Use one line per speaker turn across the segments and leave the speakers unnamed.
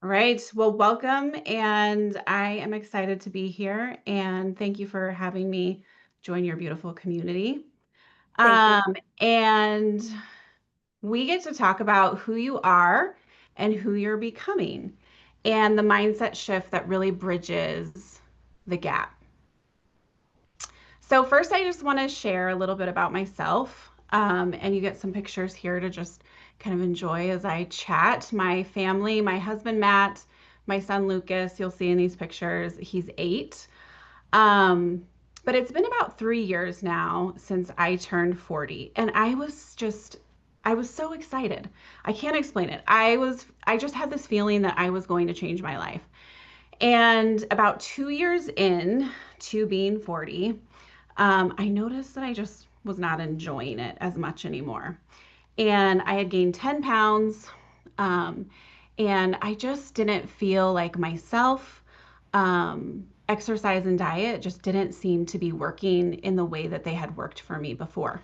All right. Well, welcome. And I am excited to be here. And thank you for having me join your beautiful community.
Thank you.
And we get to talk about who you are and who you're becoming and the mindset shift that really bridges the gap. So, first, I just want to share a little bit about myself. And you get some pictures here to just kind of enjoy as I chat. My family, my husband, Matt, my son, Lucas, you'll see in these pictures, he's 8. Um, but it's been about 3 years now since I turned 40. And I was so excited. I can't explain it. I just had this feeling that I was going to change my life. And about 2 years in to being 40, I noticed that I just was not enjoying it as much anymore. And I had gained 10 pounds, um, and I just didn't feel like myself. Exercise and diet just didn't seem to be working in the way that they had worked for me before.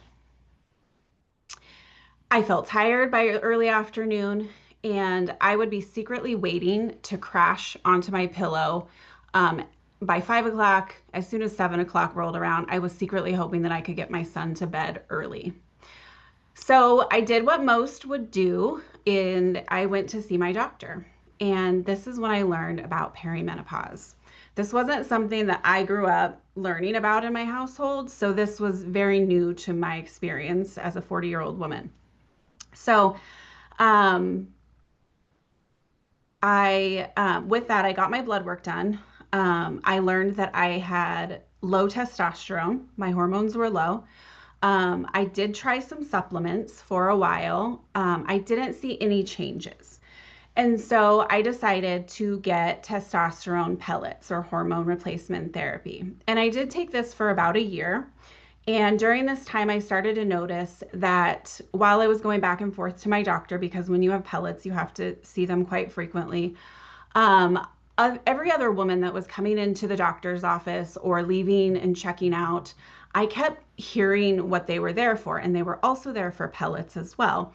I felt tired by early afternoon, and I would be secretly waiting to crash onto my pillow. Um, by 5 o'clock, as soon as 7 o'clock rolled around, I was secretly hoping that I could get my son to bed early. So I did what most would do, and I went to see my doctor. And this is when I learned about perimenopause. This wasn't something that I grew up learning about in my household, so this was very new to my experience as a 40-year-old woman. So, um, with that, I got my blood work done. I learned that I had low testosterone. My hormones were low. I did try some supplements for a while. I didn't see any changes. And so I decided to get testosterone pellets or hormone replacement therapy. And I did take this for about a year. And during this time, I started to notice that while I was going back and forth to my doctor, because when you have pellets, you have to see them quite frequently, um, every other woman that was coming into the doctor's office or leaving and checking out, I kept hearing what they were there for. And they were also there for pellets as well.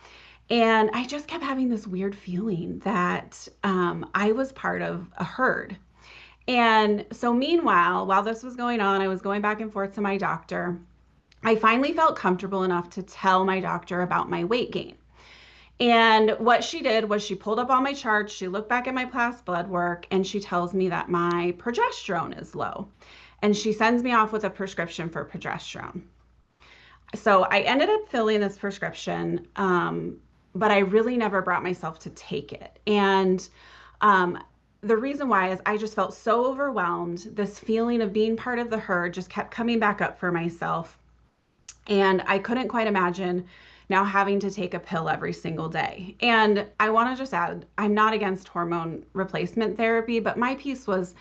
And I just kept having this weird feeling that I was part of a herd. And so, meanwhile, while this was going on, I was going back and forth to my doctor. I finally felt comfortable enough to tell my doctor about my weight gain. And what she did was she pulled up all my charts, she looked back at my past blood work, and she tells me that my progesterone is low. And she sends me off with a prescription for progesterone. So I ended up filling this prescription, but I really never brought myself to take it. And um, the reason why is I just felt so overwhelmed. This feeling of being part of the herd just kept coming back up for myself. And I couldn't quite imagine now having to take a pill every single day. And I want to just add, I'm not against hormone replacement therapy, but my piece was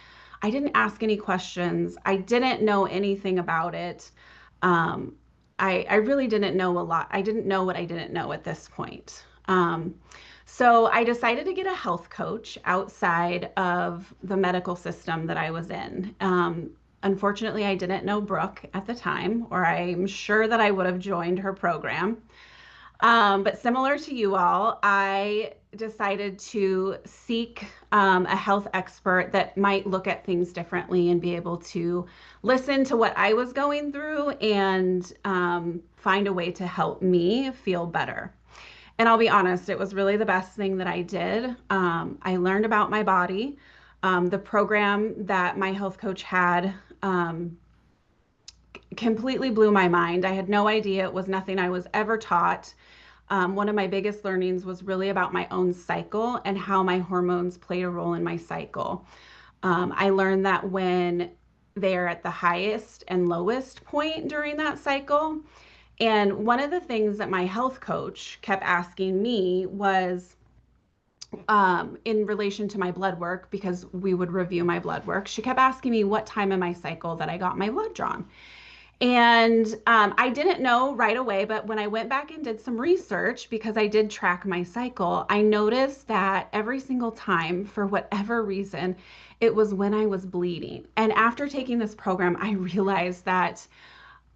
I didn't ask any questions. I didn't know anything about it. Um, I really didn't know a lot. I didn't know what I didn't know at this point. So I decided to get a health coach outside of the medical system that I was in. Unfortunately, I didn't know Brooke at the time, or I'm sure that I would have joined her program. But similar to you all, I decided to seek a health expert that might look at things differently and be able to listen to what I was going through and find a way to help me feel better. And I'll be honest, it was really the best thing that I did. I learned about my body. The program that my health coach had completely blew my mind. I had no idea. It was nothing I was ever taught. One of my biggest learnings was really about my own cycle and how my hormones play a role in my cycle. I learned that when they're at the highest and lowest point during that cycle. And one of the things that my health coach kept asking me was in relation to my blood work, because we would review my blood work, she kept asking me what time in my cycle that I got my blood drawn. And I didn't know right away, but when I went back and did some research, because I did track my cycle, I noticed that every single time, for whatever reason, it was when I was bleeding. And after taking this program, I realized that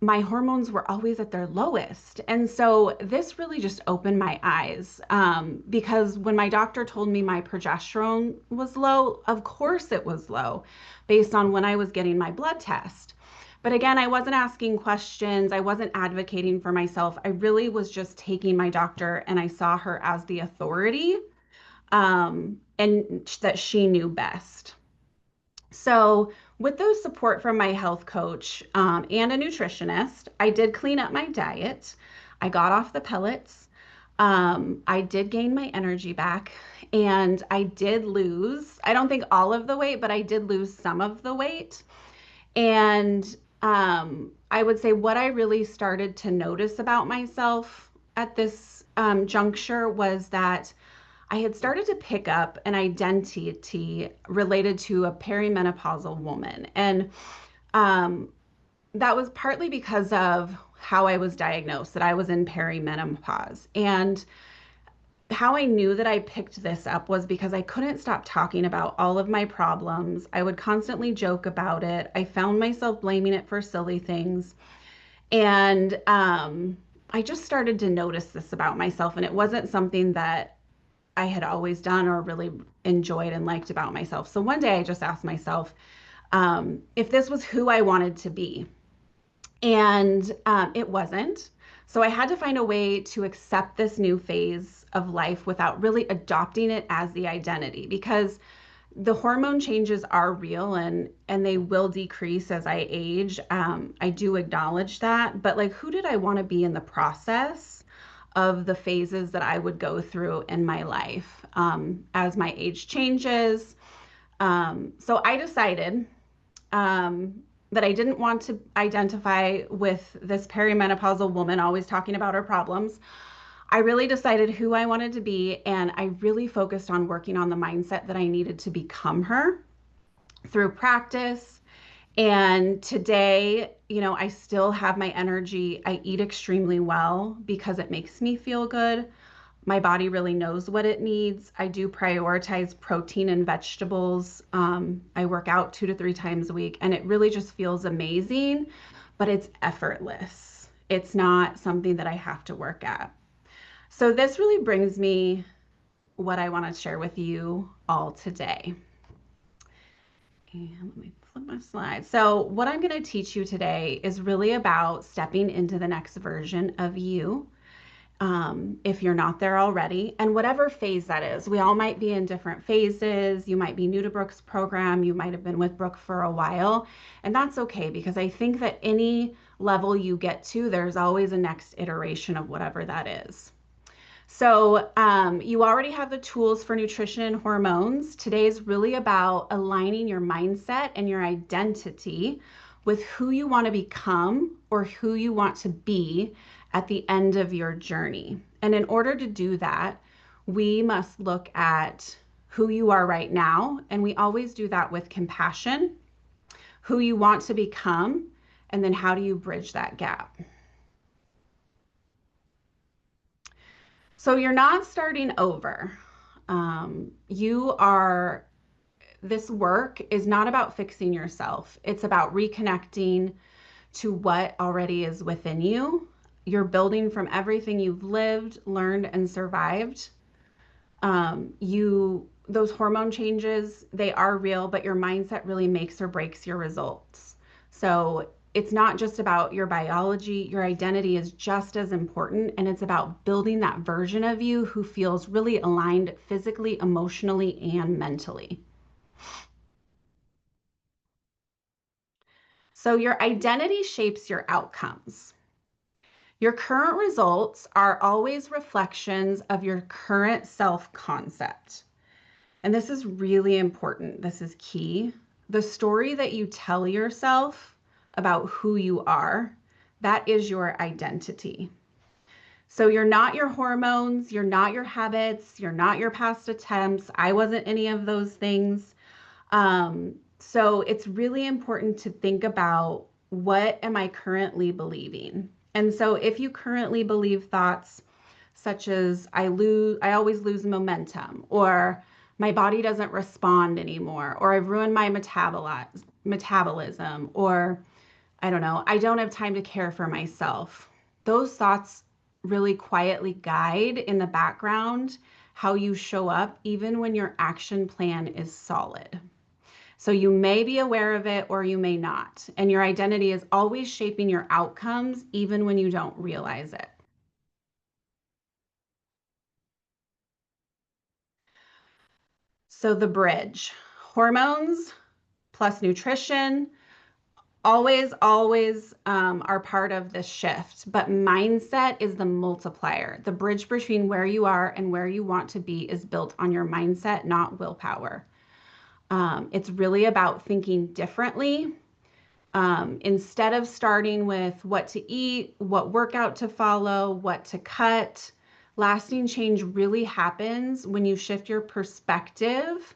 my hormones were always at their lowest. And so this really just opened my eyes, because when my doctor told me my progesterone was low, of course it was low based on when I was getting my blood test. But again, I wasn't asking questions. I wasn't advocating for myself. I really was just taking my doctor, and I saw her as the authority, and that she knew best. So, with those support from my health coach, and a nutritionist, I did clean up my diet. I got off the pellets. I did gain my energy back, and I did lose, I don't think all of the weight, but I did lose some of the weight. And I would say what I really started to notice about myself at this juncture was that I had started to pick up an identity related to a perimenopausal woman. And um, that was partly because of how I was diagnosed, that I was in perimenopause. And how I knew that I picked this up was because I couldn't stop talking about all of my problems. I would constantly joke about it. I found myself blaming it for silly things. And I just started to notice this about myself. And it wasn't something that I had always done or really enjoyed and liked about myself. So one day I just asked myself, if this was who I wanted to be. And it wasn't. So I had to find a way to accept this new phase of life without really adopting it as the identity, because the hormone changes are real, and they will decrease as I age. I do acknowledge that, but like, who did I want to be in the process of the phases that I would go through in my life, as my age changes? So I decided, that I didn't want to identify with this perimenopausal woman always talking about her problems. I really decided who I wanted to be, and I really focused on working on the mindset that I needed to become her through practice. And today, I still have my energy. I eat extremely well because it makes me feel good. My body really knows what it needs. I do prioritize protein and vegetables. I work out 2 to 3 times a week, and it really just feels amazing, but it's effortless. It's not something that I have to work at. So, this really brings me what I want to share with you all today. And let me flip my slide. So, what I'm going to teach you today is really about stepping into the next version of you, if you're not there already, and whatever phase that is. We all might be in different phases. You might be new to Brooke's program. You might have been with Brooke for a while, and that's okay, because I think that any level you get to, there's always a next iteration of whatever that is. So, you already have the tools for nutrition and hormones. Today is really about aligning your mindset and your identity with who you want to become or who you want to be at the end of your journey. And in order to do that, we must look at who you are right now. And we always do that with compassion, who you want to become, and then how do you bridge that gap? So you're not starting over. This work is not about fixing yourself. It's about reconnecting to what already is within you. You're building from everything you've lived, learned, and survived. Those hormone changes, they are real, but your mindset really makes or breaks your results. So it's not just about your biology. Your identity is just as important, and it's about building that version of you who feels really aligned physically, emotionally, and mentally. So your identity shapes your outcomes. Your current results are always reflections of your current self-concept. And this is really important. This is key. The story that you tell yourself about who you are, that is your identity. So you're not your hormones, you're not your habits, you're not your past attempts. I wasn't any of those things. So it's really important to think about, what am I currently believing? And so if you currently believe thoughts such as I always lose momentum, or my body doesn't respond anymore, or I've ruined my metabolism, or I don't know, I don't have time to care for myself. Those thoughts really quietly guide in the background how you show up, even when your action plan is solid. So you may be aware of it or you may not. And your identity is always shaping your outcomes, even when you don't realize it. So the bridge, hormones plus nutrition, always are part of this shift, but mindset is the multiplier. The bridge between where you are and where you want to be is built on your mindset, not willpower. It's really about thinking differently. Instead of starting with what to eat, what workout to follow, what to cut, lasting change really happens when you shift your perspective,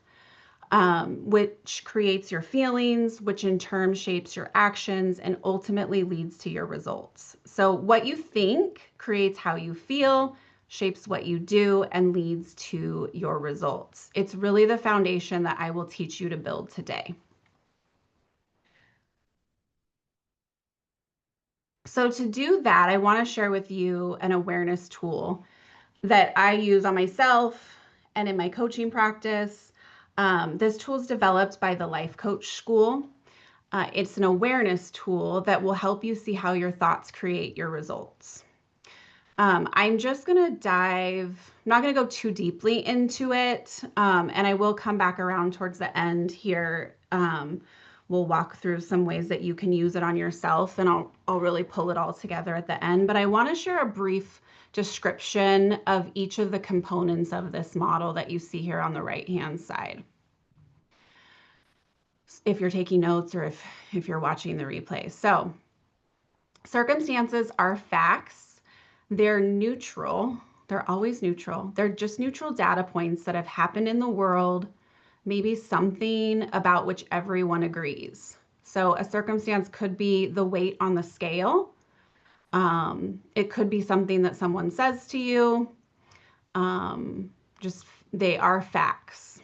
which creates your feelings, which in turn shapes your actions and ultimately leads to your results. So, what you think creates how you feel, shapes what you do, and leads to your results. It's really the foundation that I will teach you to build today. So, to do that, I want to share with you an awareness tool that I use on myself and in my coaching practice. This tool is developed by the Life Coach School. It's an awareness tool that will help you see how your thoughts create your results. I'm just going to I'm not going to go too deeply into it, and I will come back around towards the end here. We'll walk through some ways that you can use it on yourself, and I'll really pull it all together at the end. But I want to share a brief description of each of the components of this model that you see here on the right-hand side, if you're taking notes or if you're watching the replay. So circumstances are facts. They're neutral. They're always neutral. They're just neutral data points that have happened in the world, maybe something about which everyone agrees. So a circumstance could be the weight on the scale. It could be something that someone says to you. Just they are facts.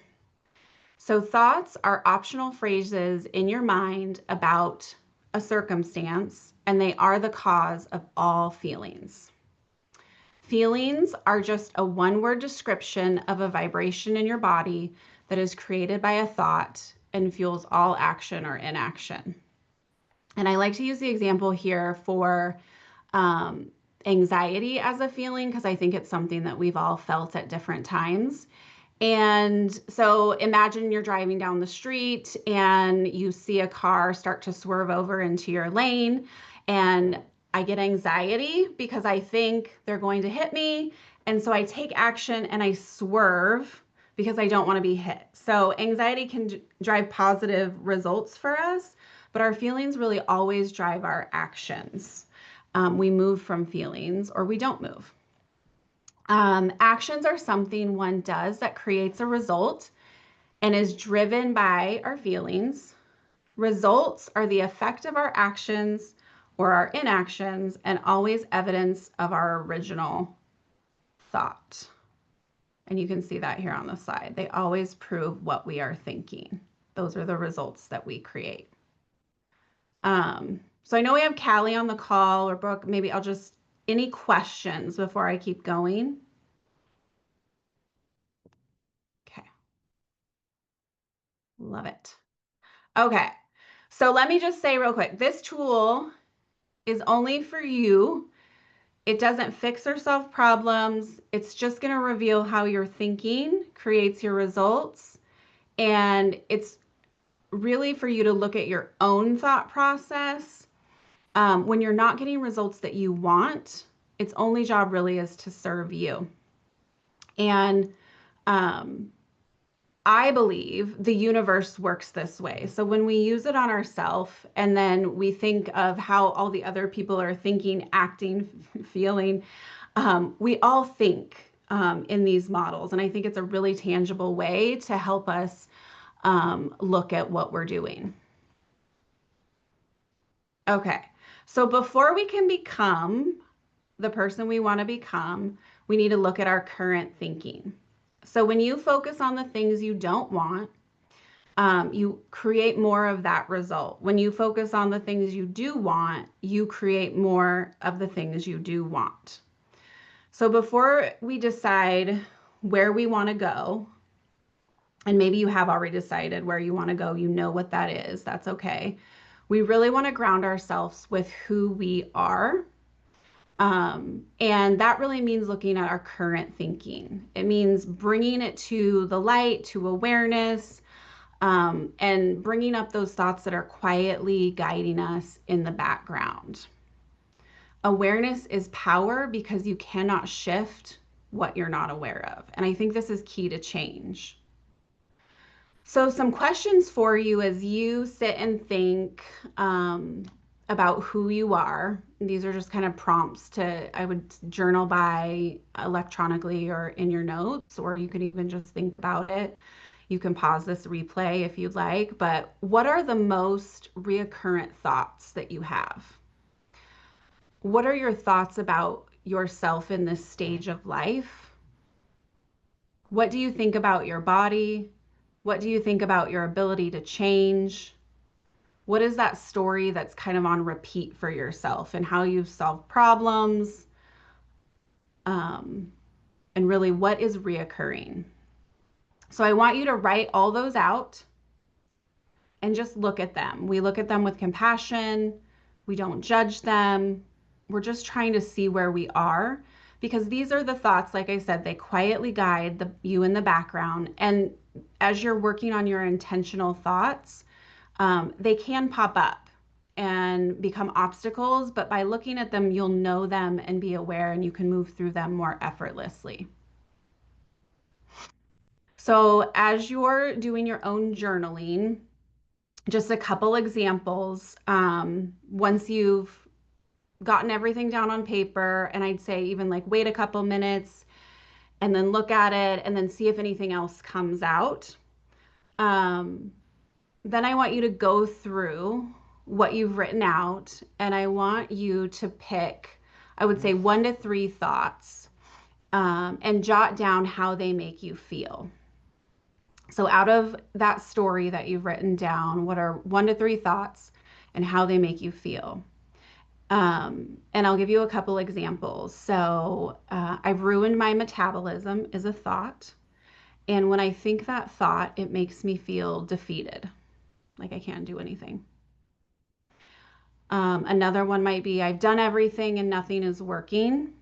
So thoughts are optional phrases in your mind about a circumstance, and they are the cause of all feelings. Feelings are just a one-word description of a vibration in your body that is created by a thought and fuels all action or inaction. And I like to use the example here for anxiety as a feeling because I think it's something that we've all felt at different times. And so imagine you're driving down the street and you see a car start to swerve over into your lane. And I get anxiety because I think they're going to hit me. And so I take action and I swerve because I don't want to be hit. So anxiety can drive positive results for us, but our feelings really always drive our actions. We move from feelings or we don't move. Actions are something one does that creates a result and is driven by our feelings. Results are the effect of our actions or our inactions and always evidence of our original thought. And you can see that here on the slide. They always prove what we are thinking. Those are the results that we create. So I know we have Callie on the call or Brooke. Maybe I'll just, any questions before I keep going? Okay. Love it. Okay. So let me just say real quick, this tool is only for you. It doesn't fix or solve problems. It's just going to reveal how your thinking creates your results. And it's really for you to look at your own thought process. When you're not getting results that you want, its only job really is to serve you. And I believe the universe works this way. So when we use it on ourselves and then we think of how all the other people are thinking, acting, feeling, we all think in these models. And I think it's a really tangible way to help us look at what we're doing. Okay, so before we can become the person we want to become, we need to look at our current thinking. So when you focus on the things you don't want, You create more of that result. When you focus on the things you do want, you create more of the things you do want. So before we decide where we want to go, and maybe you have already decided where you want to go, you know what that is, that's okay. We really want to ground ourselves with who we are. And that really means looking at our current thinking. It means bringing it to the light, to awareness, and bringing up those thoughts that are quietly guiding us in the background. Awareness is power because you cannot shift what you're not aware of. And I think this is key to change. So, some questions for you as you sit and think about who you are. These are just kind of prompts to, I would journal by electronically or in your notes, or you can even just think about it. You can pause this replay if you'd like, but what are the most reoccurrent thoughts that you have? What are your thoughts about yourself in this stage of life? What do you think about your body? What do you think about your ability to change? What is that story that's kind of on repeat for yourself and how you've solved problems? Um, and really, what is reoccurring? So I want you to write all those out and just look at them. We look at them with compassion. We don't judge them. We're just trying to see where we are because these are the thoughts, like I said, they quietly guide you in the background. And as you're working on your intentional thoughts, they can pop up and become obstacles, but by looking at them, you'll know them and be aware, and you can move through them more effortlessly. So, as you're doing your own journaling, just a couple examples. Once you've gotten everything down on paper, and I'd say even like wait a couple minutes and then look at it and then see if anything else comes out. Um, then I want you to go through what you've written out and I want you to pick, I would say, 1 to 3 thoughts and jot down how they make you feel. So, out of that story that you've written down, what are 1 to 3 thoughts and how they make you feel? And I'll give you a couple examples. So, I've ruined my metabolism is a thought. And when I think that thought, it makes me feel defeated, like I can't do anything. Another one might be I've done everything and nothing is working.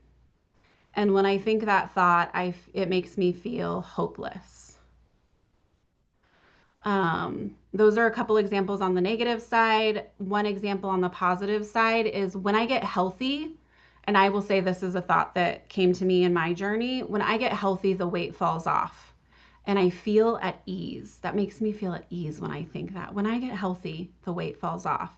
And when I think that thought, it makes me feel hopeless. Those are a couple examples on the negative side. One example on the positive side is when I get healthy, and I will say this is a thought that came to me in my journey. When I get healthy, the weight falls off and I feel at ease. That makes me feel at ease when I think that. When I get healthy, the weight falls off.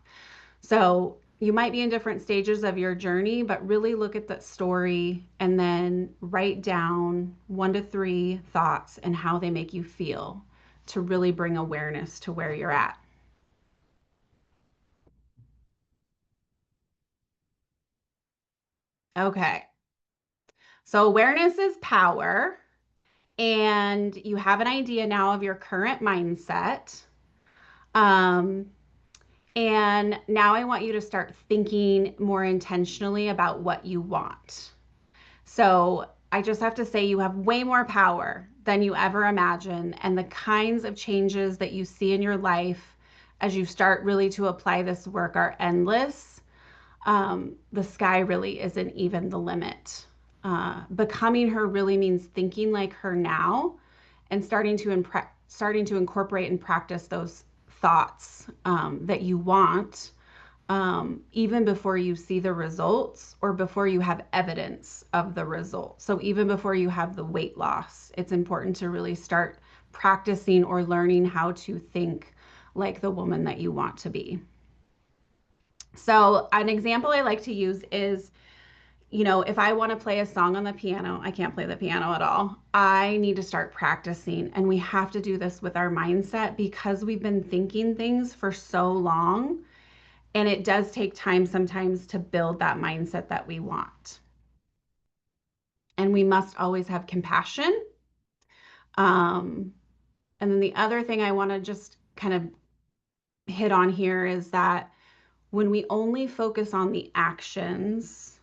So you might be in different stages of your journey, but really look at that story and then write down 1 to 3 thoughts and how they make you feel to really bring awareness to where you're at. Okay. So awareness is power, and you have an idea now of your current mindset. Um, and now I want you to start thinking more intentionally about what you want. So I just have to say, you have way more power than you ever imagined. And the kinds of changes that you see in your life as you start really to apply this work are endless. The sky really isn't even the limit. Becoming her really means thinking like her now and starting to incorporate and practice those thoughts that you want even before you see the results or before you have evidence of the results. So even before you have the weight loss, it's important to really start practicing or learning how to think like the woman that you want to be. So an example I like to use is, if I want to play a song on the piano, I can't play the piano at all. I need to start practicing. And we have to do this with our mindset because we've been thinking things for so long. And it does take time sometimes to build that mindset that we want. And we must always have compassion. And then the other thing I want to just kind of hit on here is that when we only focus on the actions,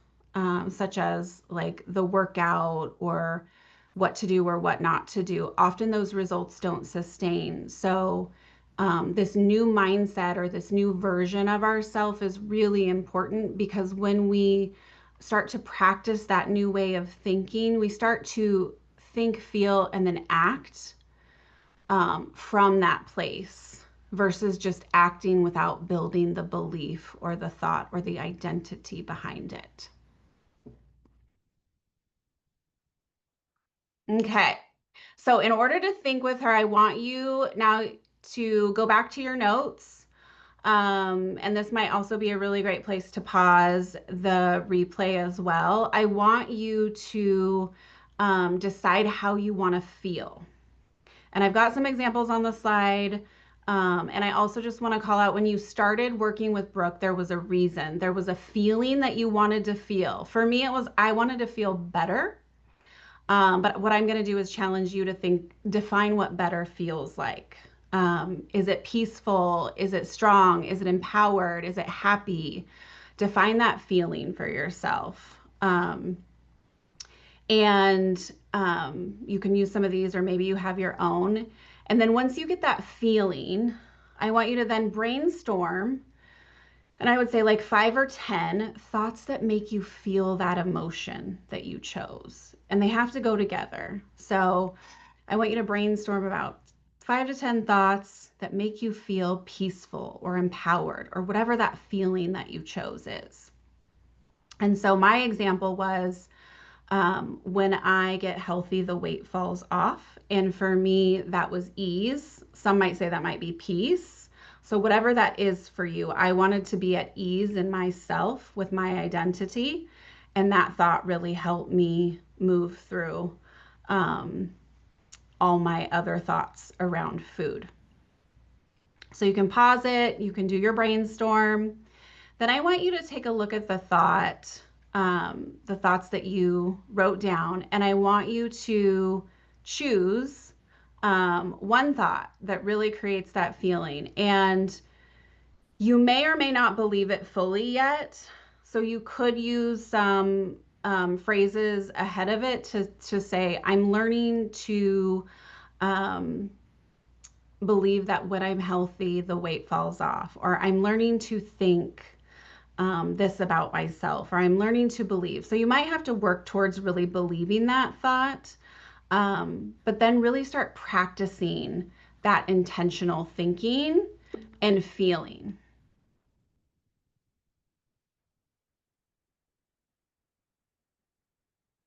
such as like the workout or what to do or what not to do, often those results don't sustain. So, this new mindset or this new version of ourself is really important because when we start to practice that new way of thinking, we start to think, feel, and then act from that place versus just acting without building the belief or the thought or the identity behind it. Okay. So, in order to think with her, I want you now to go back to your notes. And this might also be a really great place to pause the replay as well. I want you to decide how you want to feel. And I've got some examples on the slide. And I also just want to call out when you started working with Brooke, there was a reason. There was a feeling that you wanted to feel. For me, it was I wanted to feel better. But what I'm going to do is challenge you to think, define what better feels like. Is it peaceful? Is it strong? Is it empowered? Is it happy? Define that feeling for yourself. And you can use some of these, or maybe you have your own. And then once you get that feeling, I want you to then brainstorm. And I would say like 5 or 10 thoughts that make you feel that emotion that you chose. And they have to go together. So I want you to brainstorm about 5 to 10 thoughts that make you feel peaceful or empowered or whatever that feeling that you chose is. And so my example was when I get healthy, the weight falls off. And for me, that was ease. Some might say that might be peace. So, whatever that is for you, I wanted to be at ease in myself with my identity. And that thought really helped me move through um, all my other thoughts around food. So, you can pause it, you can do your brainstorm. Then I want you to take a look at the thoughts that you wrote down, and I want you to choose one thought that really creates that feeling. And you may or may not believe it fully yet, so you could use some phrases ahead of it to say, I'm learning to um, believe that when I'm healthy, the weight falls off, or I'm learning to think this about myself, or I'm learning to believe. So you might have to work towards really believing that thought, but then really start practicing that intentional thinking and feeling.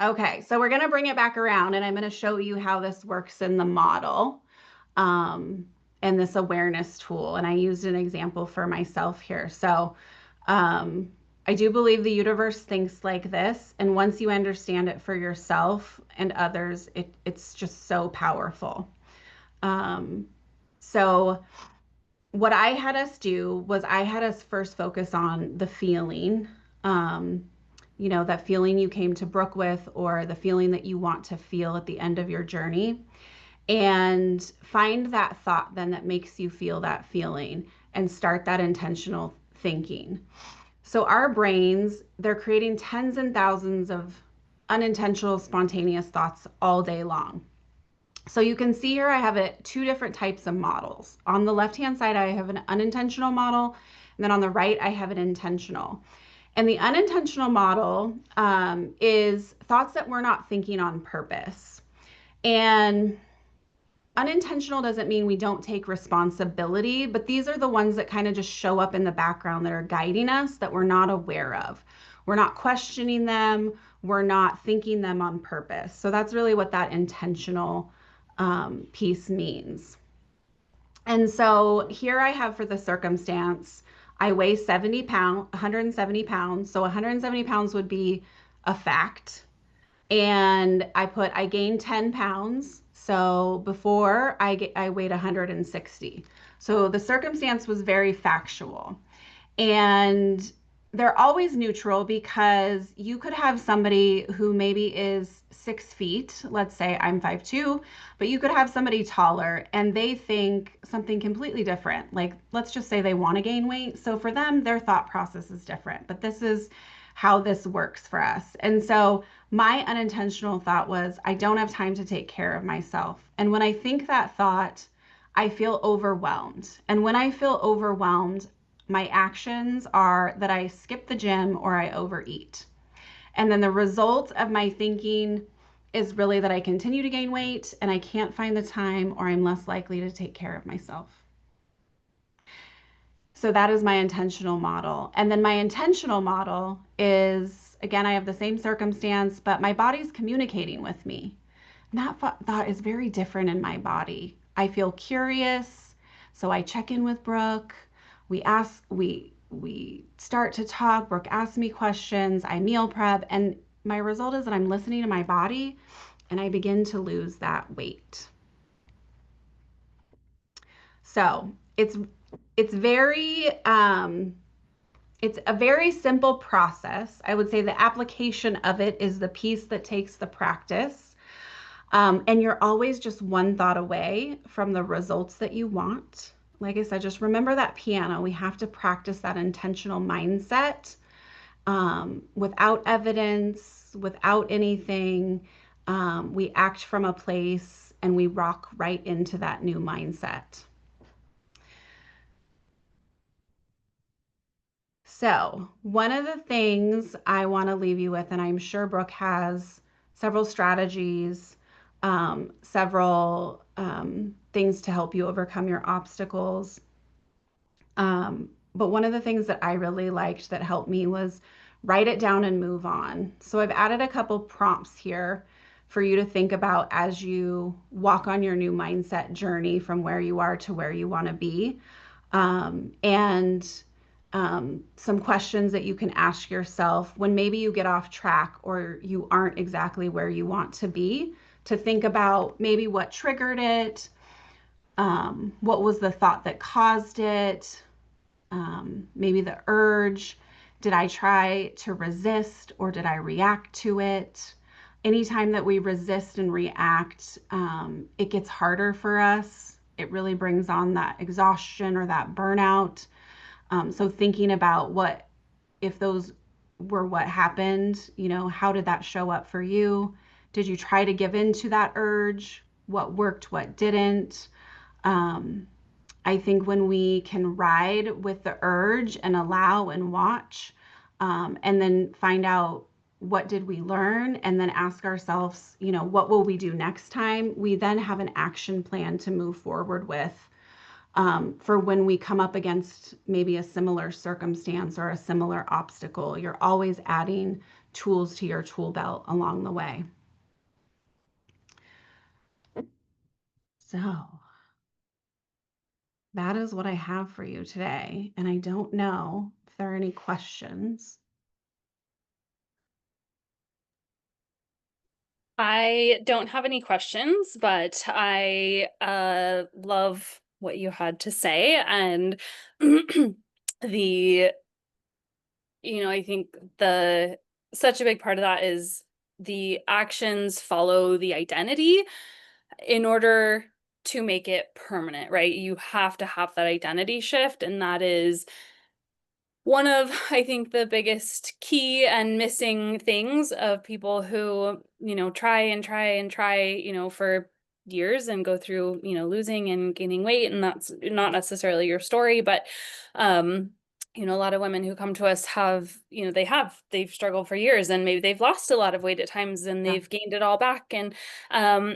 Okay, so we're going to bring it back around and I'm going to show you how this works in the model um, and this awareness tool. And I used an example for myself here. So um, I do believe the universe thinks like this. And once you understand it for yourself and others, it's just so powerful. Um, so what I had us do was I had us first focus on the feeling, um, that feeling you came to Brooke with, or the feeling that you want to feel at the end of your journey, and find that thought then that makes you feel that feeling and start that intentional thinking. So our brains, they're creating tens and thousands of unintentional, spontaneous thoughts all day long. So you can see here I have it two different types of models. On the left-hand side, I have an unintentional model, and then on the right, I have an intentional. And the unintentional model is thoughts that we're not thinking on purpose. And unintentional doesn't mean we don't take responsibility, but these are the ones that kind of just show up in the background that are guiding us that we're not aware of. We're not questioning them, we're not thinking them on purpose. So that's really what that intentional piece means. And so here I have for the circumstance, I weigh 70 pounds, 170 pounds. So 170 pounds would be a fact. And I gained 10 pounds. So before I weighed 160. So the circumstance was very factual. And they're always neutral because you could have somebody who maybe is 6 feet. Let's say I'm 5'2", but you could have somebody taller and they think something completely different. Like, let's just say they want to gain weight. So for them, their thought process is different, but this is how this works for us. And so my unintentional thought was, I don't have time to take care of myself. And when I think that thought, I feel overwhelmed. And when I feel overwhelmed, my actions are that I skip the gym or I overeat. And then the result of my thinking is really that I continue to gain weight and I can't find the time or I'm less likely to take care of myself. So that is my intentional model. And then my intentional model is, again, I have the same circumstance, but my body's communicating with me. And that thought is very different in my body. I feel curious, so I check in with Brooke. We start to talk. Brooke asks me questions. I meal prep, and my result is that I'm listening to my body, and I begin to lose that weight. So it's very it's a very simple process. I would say the application of it is the piece that takes the practice. And you're always just one thought away from the results that you want. Like I said, just remember that piano. We have to practice that intentional mindset without evidence, without anything. We act from a place and we rock right into that new mindset. So, one of the things I want to leave you with, and I'm sure Brooke has several strategies, several things to help you overcome your obstacles. But one of the things that I really liked that helped me was write it down and move on. So, I've added a couple prompts here for you to think about as you walk on your new mindset journey from where you are to where you want to be. And some questions that you can ask yourself when maybe you get off track or you aren't exactly where you want to be, to think about maybe what triggered it, what was the thought that caused it, maybe the urge. Did I try to resist or did I react to it? Anytime that we resist and react, it gets harder for us. It really brings on that exhaustion or that burnout. So thinking about what, if those were what happened, how did that show up for you? Did you try to give in to that urge? What worked, what didn't? Um, I think when we can ride with the urge and allow and watch, and then find out what did we learn, and then ask ourselves, what will we do next time? We then have an action plan to move forward with for when we come up against maybe a similar circumstance or a similar obstacle. You're always adding tools to your tool belt along the way. So that is what I have for you today. And I don't know if there are any questions.
I don't have any questions, but I love what you had to say. And the, I think such a big part of that is the actions follow the identity in order to make it permanent, right? You have to have that identity shift. And that is one of, I think, the biggest key and missing things of people who, try and try and try, for years and go through, losing and gaining weight. And that's not necessarily your story, but, a lot of women who come to us have, they've struggled for years and maybe they've lost a lot of weight at times and
Yeah.
they've gained it all back. And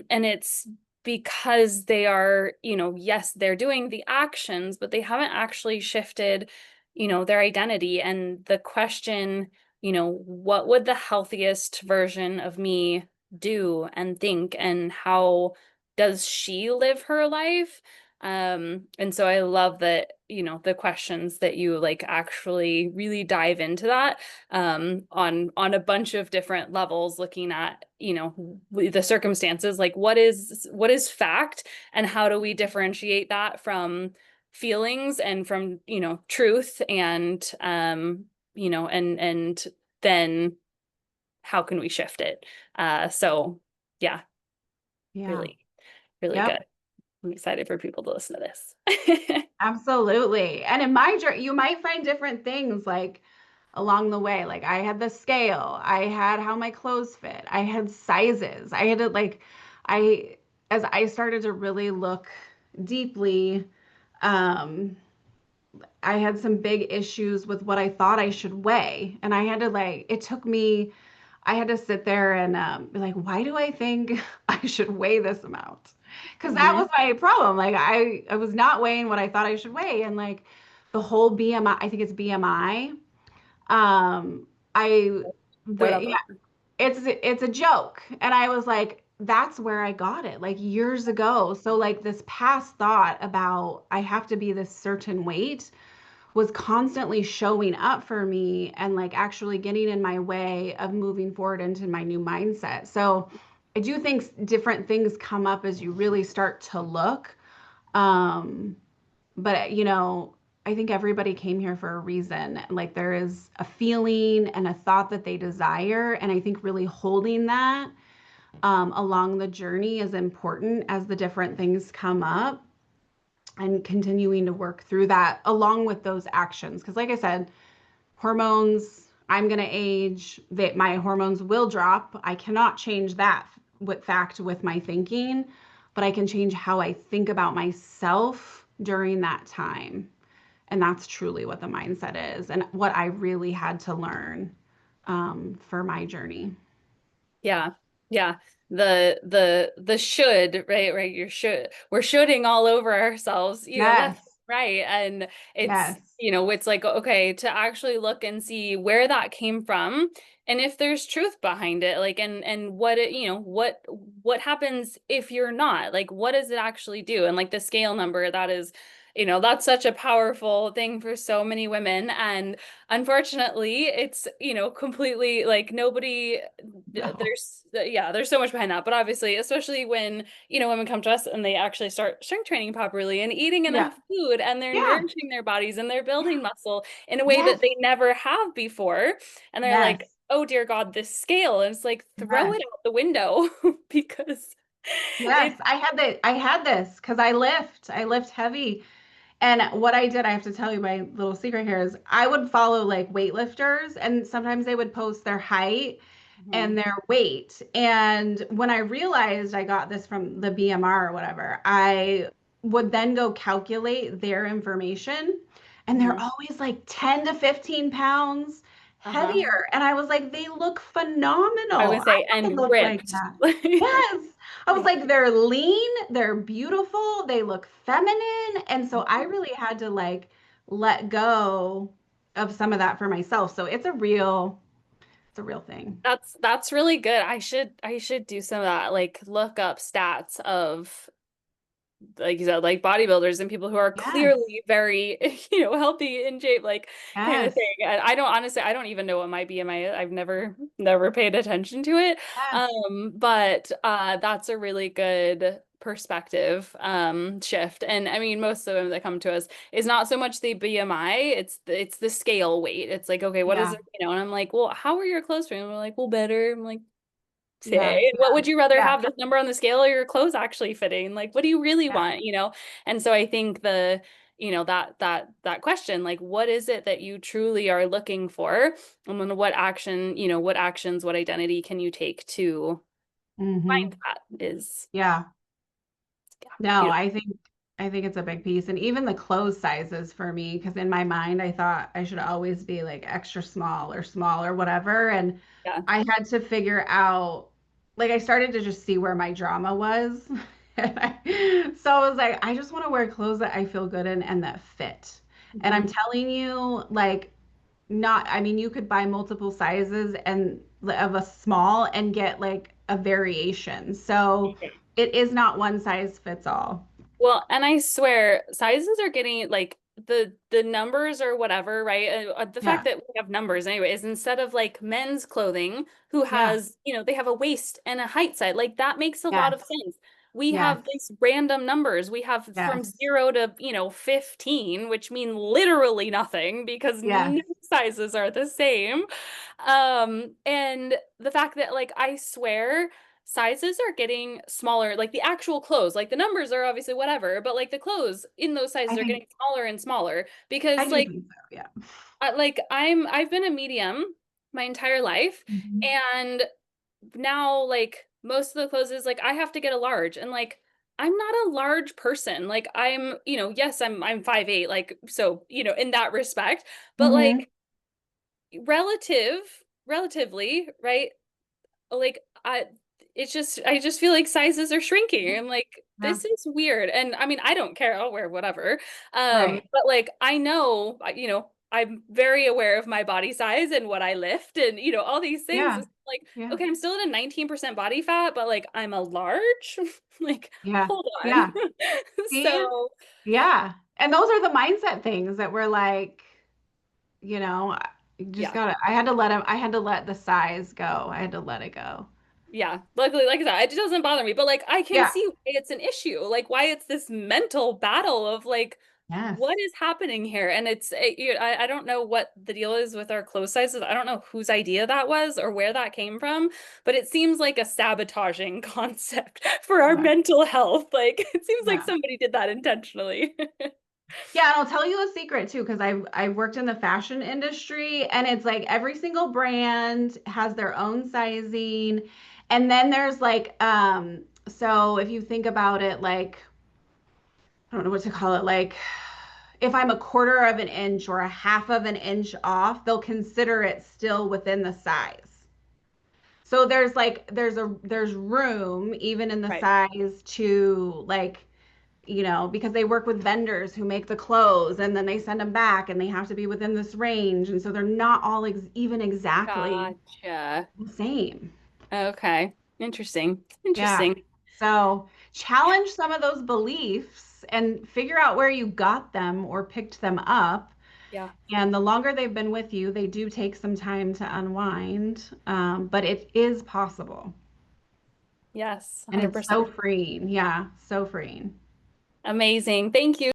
it's because they are, yes, they're doing the actions, but they haven't actually shifted their identity. And the question, what would the healthiest version of me do and think, and how does she live her life? And so I love that, the questions that you like actually really dive into that on a bunch of different levels, looking at, the circumstances, like what is fact and how do we differentiate that from feelings and from truth, and and then how can we shift it? So yeah,
Yeah.
really, really good.
Yep.
I'm excited for people to listen to this.
Absolutely. And in my journey, you might find different things like along the way. Like I had the scale, I had how my clothes fit, I had sizes. I had to like I as I started to really look deeply, um, I had some big issues with what I thought I should weigh. And I had to like it took me I had to sit there and be like, why do I think I should weigh this amount? Because that was
Hmm.
my problem. Like I was not weighing what I thought I should weigh, and like the whole BMI, I think it's BMI. I
Don't know.
yeah, it's a joke, and I was like, that's where I got it, like years ago. So like this past thought about I have to be this certain weight was constantly showing up for me and like actually getting in my way of moving forward into my new mindset. So I do think different things come up as you really start to look. Um, but I think everybody came here for a reason. Like there is a feeling and a thought that they desire. And I think really holding that along the journey is important as the different things come up and continuing to work through that along with those actions. Because, like I said, hormones, I'm going to age, that my hormones will drop. I cannot change that with fact with my thinking, but I can change how I think about myself during that time. And that's truly what the mindset is and what I really had to learn for my journey.
Yeah. Yeah. The should, right? We're shoulding all over ourselves, left
Yes.
and right. And
Yes.
it's like, okay, to actually look and see where that came from and if there's truth behind it, like and what it, what happens if you're not, like what does it actually do? And like the scale number, that is, that's such a powerful thing for so many women. And unfortunately, it's, completely like nobody
No.
there's so much behind that. But obviously, especially when, women come to us and they actually start strength training properly and eating
Yeah.
enough food and they're
Yeah.
nourishing their bodies and they're
Yeah.
building muscle in a way
Yes.
that they never have before. And they're
Yes.
like, oh dear God, this scale. And it's like, throw
Yes.
it out the window because
Yes.
it's,
I had this because I lift heavy. And what I did, I have to tell you my little secret here is I would follow like weightlifters and sometimes they would post their height and
Mhm.
their weight. And when I realized I got this from the BMR or whatever, I would then go calculate their information. And they're
Mhm.
always like 10 to 15 pounds
Uh-huh.
heavier. And I was like, they look
I
phenomenal.
would
I
say,
want to
and
look like
ripped.
that. Yes. I was like, they're lean, they're beautiful, they look feminine. And so I really had to like let go of some of that for myself. So it's a real thing.
That's really good. I should do some of that, like look up stats of, like you said, like bodybuilders and people who are
Yes.
clearly very, healthy in shape, like kind of
Yes.
thing. And I don't honestly, I don't even know what my BMI is. I've never paid attention to it.
Yes.
But that's a really good perspective shift. And I mean, most of the women that come to us is not so much the BMI, it's the scale weight. It's like, okay, what is
Yeah.
it, and I'm like, well, how are your clothes fitting? And we're like, well, better. I'm like,
Yeah.
say, what
Yeah.
would you rather
Yeah.
have, this number on the scale or your clothes actually fitting? Like, what do you really
Yeah.
want, And so I think that question, like, what is it that you truly are looking for? And then what actions, what identity can you take to find
Hmm.
that is,
Yeah.
yeah,
No,
beautiful.
I think it's a big piece. And even the clothes sizes for me, because in my mind I thought I should always be like extra small or whatever. And
Yeah.
I had to figure out like I started to just see where my drama was. So I was like, I just want to wear clothes that I feel good in and that fit. And I'm
Mhm.
telling you, like, not, I mean, you could buy multiple sizes and of a small and get like a variation. So it is not one size fits all.
Well, and I swear sizes are getting like the numbers or whatever, right? The fact
Yeah.
that we have numbers anyway is, instead of like men's clothing who
Yeah.
has, they have a waist and a height size. Like that makes a lot of
Yes.
sense. We
Yes.
have these random numbers. We have from
Yes.
0 to, 15, which mean literally nothing because no
Yes.
sizes are the same. And the fact that like I swear sizes are getting smaller, like the actual clothes, like the numbers are obviously whatever, but like the clothes in those sizes
I
are
think
getting smaller and smaller
I
because
do
like
think so. Yeah.
I've been a medium my entire life,
Mhm.
and now like most of the clothes is like I have to get a large, and like I'm not a large person. Like I'm, yes, I'm 5'8", like so, in that respect, but
Mhm.
like relative relatively, right? Like I just feel like sizes are shrinking. I'm like,
Yeah.
this is weird. And I mean, I don't care. I'll wear whatever.
Right.
But like I know, I'm very aware of my body size and what I lift and all these things.
Yeah.
It's like,
Yeah.
okay, I'm still at a 19% body fat, but like I'm a large. Like,
Yeah.
hold on.
Yeah. See?
So,
Yeah. And those are the mindset things that we're like, you know, you just
yeah.
gotta, I had to let the size go. I had to let it go.
Yeah, luckily, like I said, it doesn't bother me, but like I can
Yeah.
see why it's an issue, like why it's this mental battle of like,
Yes.
what is happening here? And I don't know what the deal is with our clothes sizes. I don't know whose idea that was or where that came from, but it seems like a sabotaging concept for our
Yeah.
mental health. Like it seems like
Yeah.
somebody did that intentionally.
Yeah, and I'll tell you a secret too, because I worked in the fashion industry, and it's like every single brand has their own sizing. And then there's like, so if you think about it, like, I don't know what to call it, like if I'm a quarter of an inch or a half of an inch off, they'll consider it still within the size. So there's like there's room even in the
Right.
size to like, because they work with vendors who make the clothes and then they send them back and they have to be within this range. And so they're not all even exactly
Gotcha.
the same.
Okay. Interesting.
Yeah.
Interesting.
So challenge some of those beliefs and figure out where you got them or picked them up.
Yeah.
And the longer they've been with you, they do take some time to unwind, but it is possible.
Yes,
And it's
100%.
so freeing. Yeah, so freeing.
Amazing. Thank you.